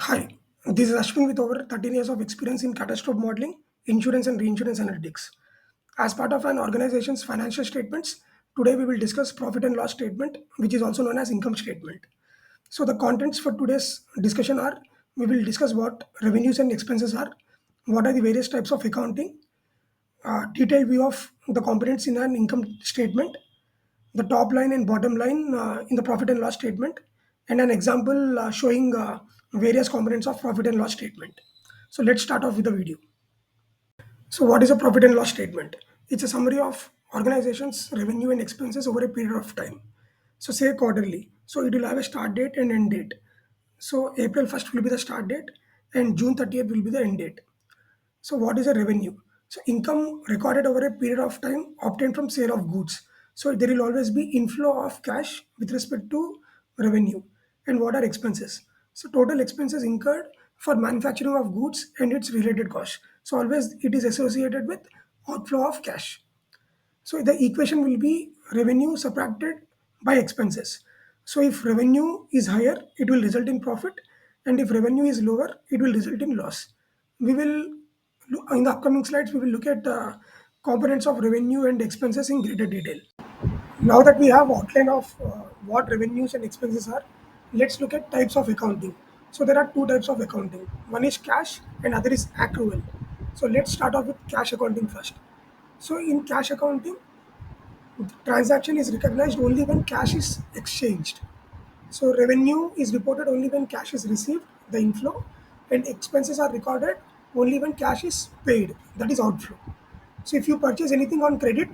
Hi, this is Ashwin with over 13 years of experience in catastrophe modeling, insurance and reinsurance analytics. As part of an organization's financial statements, today we will discuss profit and loss statement, which is also known as income statement. So the contents for today's discussion are: we will discuss what revenues and expenses are, what are the various types of accounting, detailed view of the components in an income statement, the top line and bottom line in the profit and loss statement, and an example showing various components of profit and loss statement. So let's start off with the video. So what is a profit and loss statement? It's a summary of organization's revenue and expenses over a period of time. So say quarterly. So it will have a start date and end date. So April 1st will be the start date and June 30th will be the end date. So what is a revenue? So income recorded over a period of time obtained from sale of goods. So there will always be inflow of cash with respect to revenue. And what are expenses? So total expenses incurred for manufacturing of goods and its related costs. So always it is associated with outflow of cash. So the equation will be revenue subtracted by expenses. So if revenue is higher, it will result in profit, and if revenue is lower, it will result in loss. We will in the upcoming slides we will look at components of revenue and expenses in greater detail. Now that we have outline of what revenues and expenses are, let's look at types of accounting. So there are two types of accounting. One is cash and other is accrual. So let's start off with cash accounting first. So in cash accounting, transaction is recognized only when cash is exchanged. So revenue is reported only when cash is received, the inflow, and expenses are recorded only when cash is paid, that is outflow. So if you purchase anything on credit,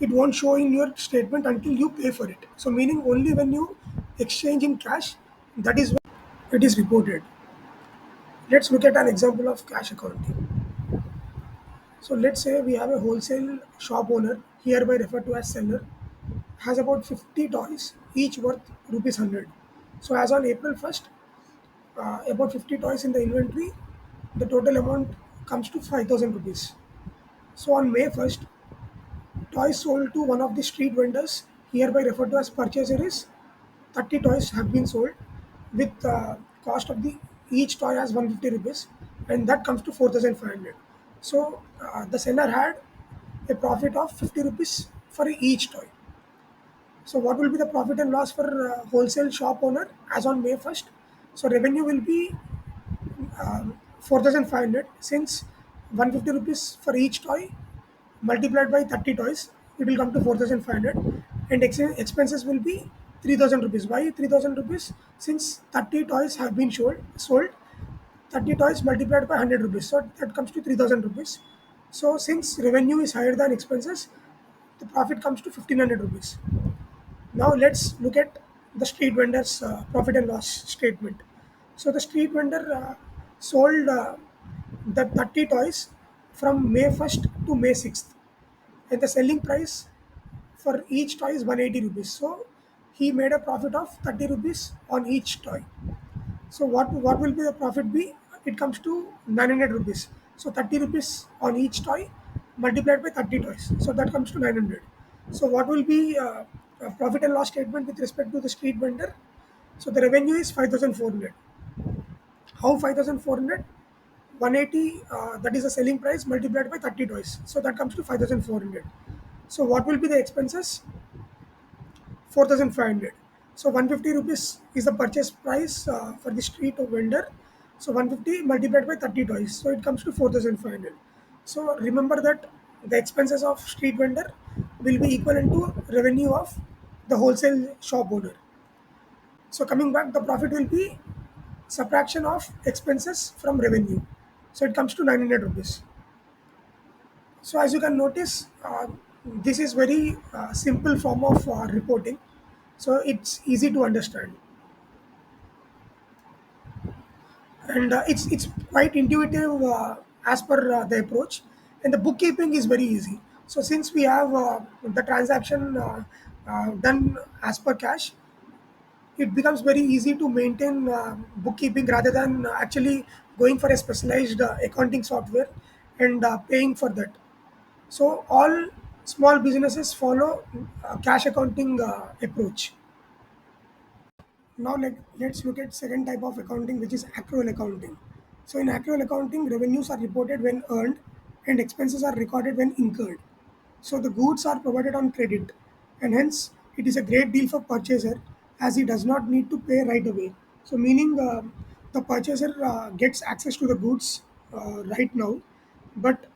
it won't show in your statement until you pay for it. So meaning only when you exchange in cash, that is when it is reported. Let's look at an example of cash accounting. So let's say we have a wholesale shop owner, hereby referred to as seller, has about 50 toys, each worth rupees 100. So as on April 1st, about 50 toys in the inventory, the total amount comes to 5,000 rupees. So on May 1st, toys sold to one of the street vendors, hereby referred to as purchaser, is 30 toys have been sold with cost of the each toy as 150 rupees, and that comes to 4,500. So the seller had a profit of 50 rupees for each toy. So what will be the profit and loss for wholesale shop owner as on May 1st? So revenue will be 4,500, since 150 rupees for each toy multiplied by 30 toys, it will come to 4,500, and expenses will be 3,000 rupees. Why 3,000 rupees? Since 30 toys have been sold, 30 toys multiplied by 100 rupees, so that comes to 3,000 rupees. So since revenue is higher than expenses, the profit comes to 1,500 rupees. Now let's look at the street vendor's profit and loss statement. So the street vendor sold the 30 toys from May 1st to May 6th, and the selling price for each toy is 180 rupees. So he made a profit of 30 rupees on each toy. So what will be the profit be? It comes to 900 rupees. So 30 rupees on each toy multiplied by 30 toys. So that comes to 900. So what will be a profit and loss statement with respect to the street vendor? So the revenue is 5,400. How 5,400? 180, that is the selling price multiplied by 30 toys. So that comes to 5,400. So what will be the expenses? 4,500. So 150 rupees is the purchase price for the street vendor. So 150 multiplied by 30 toys. So it comes to 4,500. So remember that the expenses of street vendor will be equivalent to revenue of the wholesale shop owner. So coming back, the profit will be subtraction of expenses from revenue. So it comes to 900 rupees. So as you can notice, this is very simple form of reporting. So it's easy to understand, and it's quite intuitive as per the approach. And the bookkeeping is very easy. So since we have the transaction done as per cash, it becomes very easy to maintain bookkeeping rather than actually going for a specialized accounting software and paying for that. So all small businesses follow cash accounting approach. Now let's look at second type of accounting, which is accrual accounting. So in accrual accounting, revenues are reported when earned and expenses are recorded when incurred. So the goods are provided on credit, and hence it is a great deal for purchaser as he does not need to pay right away. So meaning the purchaser gets access to the goods right now, but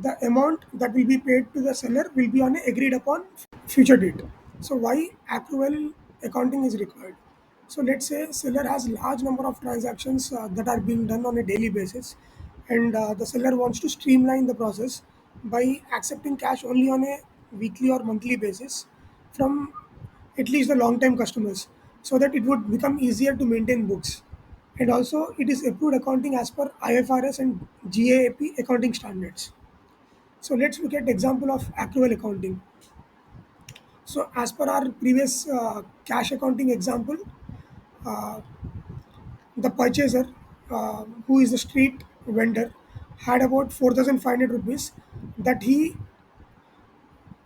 the amount that will be paid to the seller will be on a agreed upon future date. So why accrual accounting is required? So let's say seller has large number of transactions that are being done on a daily basis, and the seller wants to streamline the process by accepting cash only on a weekly or monthly basis from at least the long time customers, so that it would become easier to maintain books. And also it is approved accounting as per IFRS and GAAP accounting standards. So let's look at example of accrual accounting. So as per our previous cash accounting example, uh, the purchaser, who is the street vendor, had about 4,500 rupees that he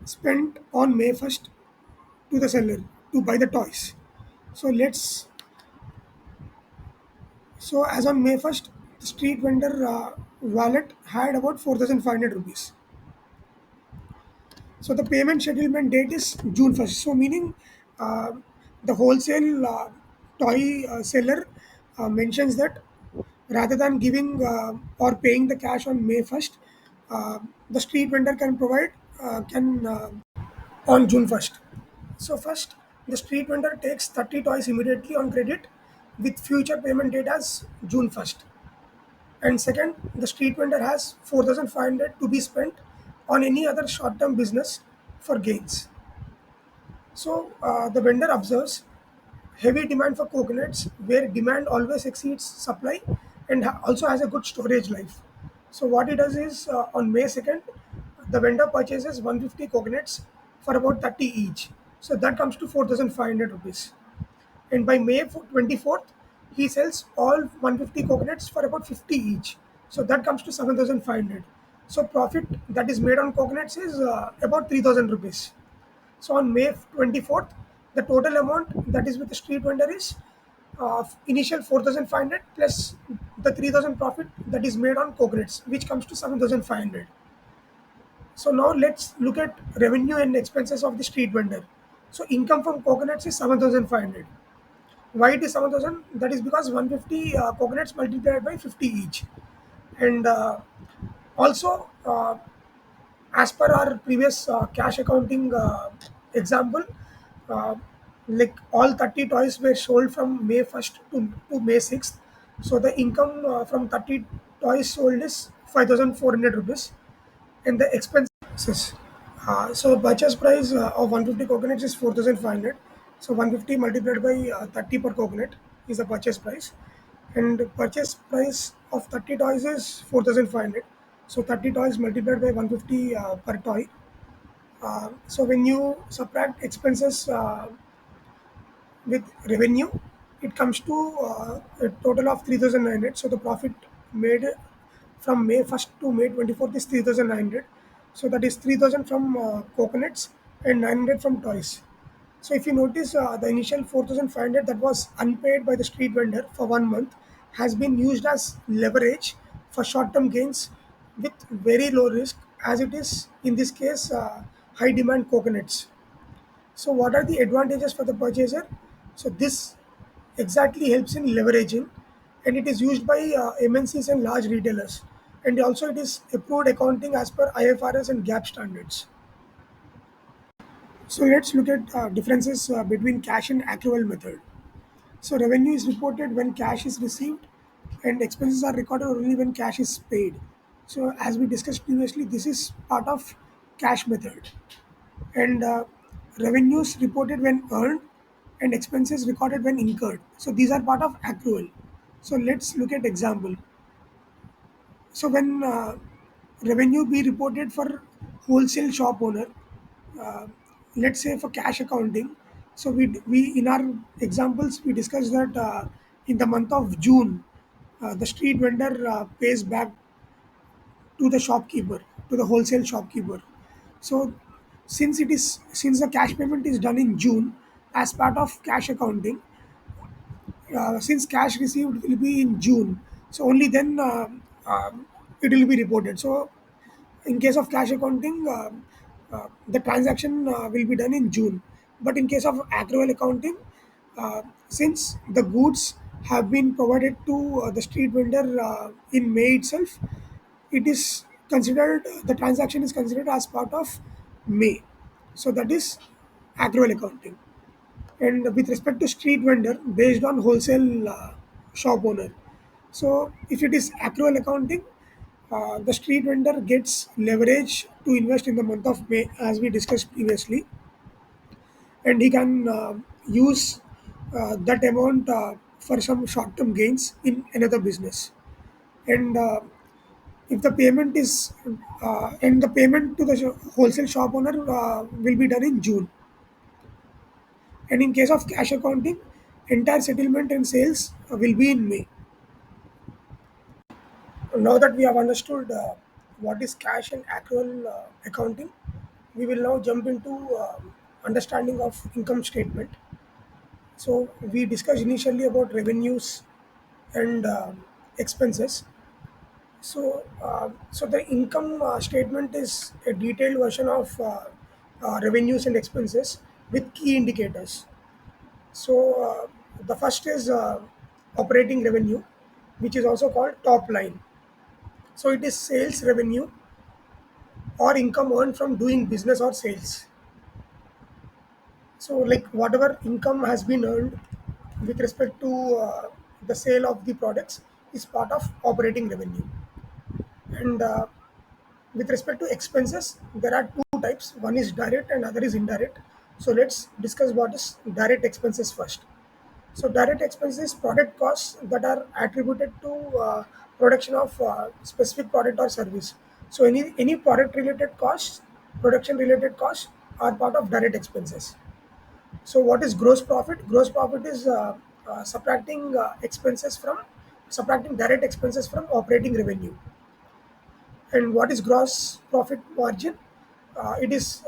spent on May 1st to the seller to buy the toys. So as on May 1st, the street vendor wallet had about 4,500 rupees. So the payment settlement date is June 1st. So meaning uh, the wholesale toy seller mentions that rather than giving or paying the cash on May 1st, the street vendor can provide can on June 1st. So first, the street vendor takes 30 toys immediately on credit with future payment date as June 1st. And second, the street vendor has 4,500 to be spent on any other short-term business for gains. So the vendor observes heavy demand for coconuts, where demand always exceeds supply and also has a good storage life. So what he does is on May 2nd, the vendor purchases 150 coconuts for about 30 each. So that comes to 4,500 rupees. And by May 24th, he sells all 150 coconuts for about 50 each. So that comes to 7,500. So profit that is made on coconuts is about 3,000 rupees. So on May 24th, the total amount that is with the street vendor is initial 4,500 plus the 3,000 profit that is made on coconuts, which comes to 7,500. So now let's look at revenue and expenses of the street vendor. So income from coconuts is 7,500. Why it is 7,000? That is because 150 coconuts multiplied by 50 each. And also, as per our previous cash accounting example, uh, like all 30 toys were sold from May 1st to May 6th. So the income from 30 toys sold is 5,400 rupees. And the expenses, so purchase price of 150 coconuts is 4,500. So 150 multiplied by 30 per coconut is the purchase price. And purchase price of 30 toys is 4,500. So 30 toys multiplied by 150 per toy. So when you subtract expenses with revenue, it comes to a total of 3,900. So the profit made from May 1st to May 24th is 3,900. So that is 3,000 from coconuts and 900 from toys. So if you notice, the initial 4,500 that was unpaid by the street vendor for 1 month has been used as leverage for short-term gains with very low risk, as it is in this case high demand coconuts. So, what are the advantages for the purchaser? So, this exactly helps in leveraging, and it is used by MNCs and large retailers. And also, it is approved accounting as per IFRS and GAAP standards. So, let's look at differences between cash and accrual method. So, revenue is reported when cash is received, and expenses are recorded only when cash is paid. So, as we discussed previously, this is part of cash method. And revenues reported when earned and expenses recorded when incurred. So these are part of accrual. So let's look at example. So when revenue be reported for wholesale shop owner, uh, let's say for cash accounting. So we in our examples we discussed that in the month of June, the street vendor pays back to the shopkeeper, to the wholesale shopkeeper. So since the cash payment is done in June as part of cash accounting, since cash received will be in June, so only then it will be reported. So in case of cash accounting, the transaction will be done in June. But in case of accrual accounting, since the goods have been provided to the street vendor in May itself, it is considered, the transaction is considered as part of May. So that is accrual accounting. And with respect to street vendor, based on wholesale shop owner. So if it is accrual accounting, the street vendor gets leverage to invest in the month of May, as we discussed previously, and he can use that amount for some short-term gains in another business. And if the payment is and the payment to the wholesale shop owner will be done in June. And in case of cash accounting, entire settlement and sales will be in May. Now that we have understood what is cash and accrual accounting, we will now jump into understanding of income statement. So we discussed initially about revenues and expenses. So the income statement is a detailed version of revenues and expenses with key indicators. So the first is operating revenue, which is also called top line. So it is sales revenue or income earned from doing business or sales. So like whatever income has been earned with respect to the sale of the products is part of operating revenue. And with respect to expenses, there are two types. One is direct and other is indirect. So let's discuss what is direct expenses first. So direct expenses, product costs that are attributed to production of specific product or service. So any product related costs, production related costs are part of direct expenses. So what is gross profit? Gross profit is subtracting direct expenses from operating revenue. And what is gross profit margin? It is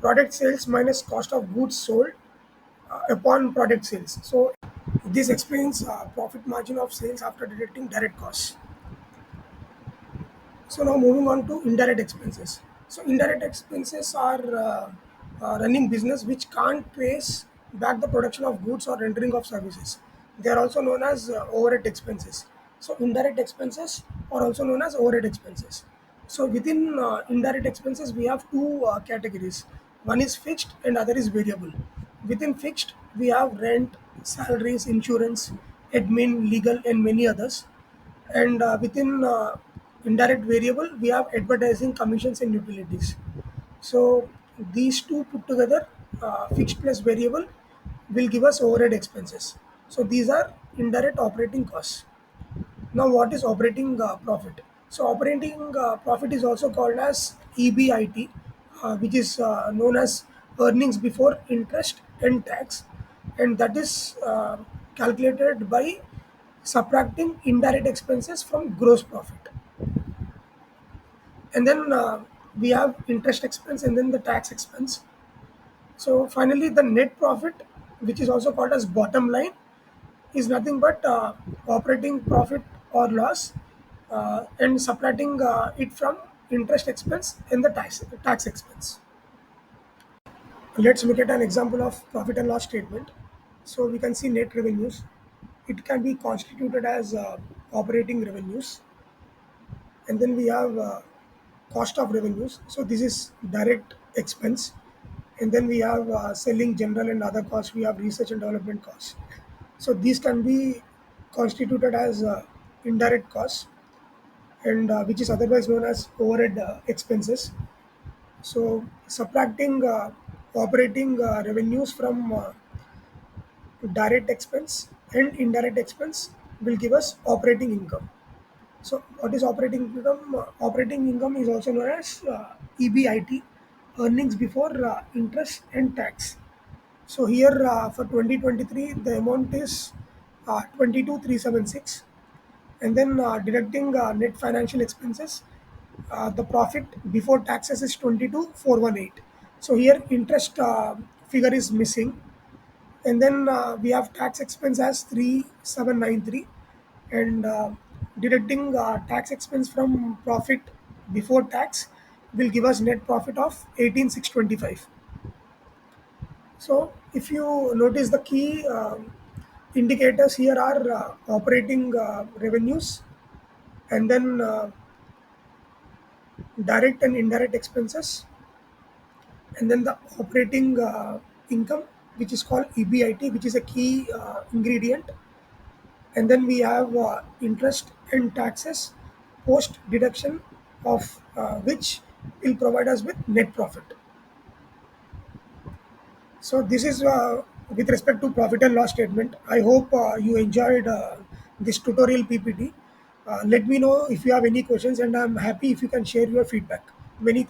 product sales minus cost of goods sold upon product sales. So this explains profit margin of sales after deducting direct costs. So now moving on to indirect expenses. So indirect expenses are running business which can't trace back the production of goods or rendering of services. They are also known as overhead expenses. So indirect expenses are also known as overhead expenses. So within indirect expenses, we have two categories. One is fixed and other is variable. Within fixed, we have rent, salaries, insurance, admin, legal, and many others. And within indirect variable, we have advertising, commissions, and utilities. So these two put together, fixed plus variable, will give us overhead expenses. So these are indirect operating costs. Now what is operating profit? So operating profit is also called as EBIT, which is known as earnings before interest and tax, and that is calculated by subtracting indirect expenses from gross profit. And then we have interest expense and then the tax expense. So finally, the net profit, which is also called as bottom line, is nothing but operating profit or loss, and subtracting it from interest expense and the tax expense. Let's look at an example of profit and loss statement. So we can see net revenues. It can be constituted as operating revenues, and then we have cost of revenues. So this is direct expense, and then we have selling, general, and other costs. We have research and development costs. So these can be constituted as indirect costs, and which is otherwise known as overhead expenses. So subtracting operating revenues from direct expense and indirect expense will give us operating income. So what is operating income? Operating income is also known as EBIT, earnings before interest and tax. So here for 2023, the amount is 22,376, and then deducting net financial expenses, the profit before taxes is 22,418. So here interest figure is missing. And then we have tax expense as 3793, and deducting tax expense from profit before tax will give us net profit of 18625. So if you notice, the key indicators here are operating revenues, and then direct and indirect expenses, and then the operating income, which is called EBIT, which is a key ingredient, and then we have interest and taxes post deduction of which will provide us with net profit. So this is with respect to profit and loss statement. I hope you enjoyed this tutorial PPT. Let me know if you have any questions, and I'm happy if you can share your feedback. Many thanks.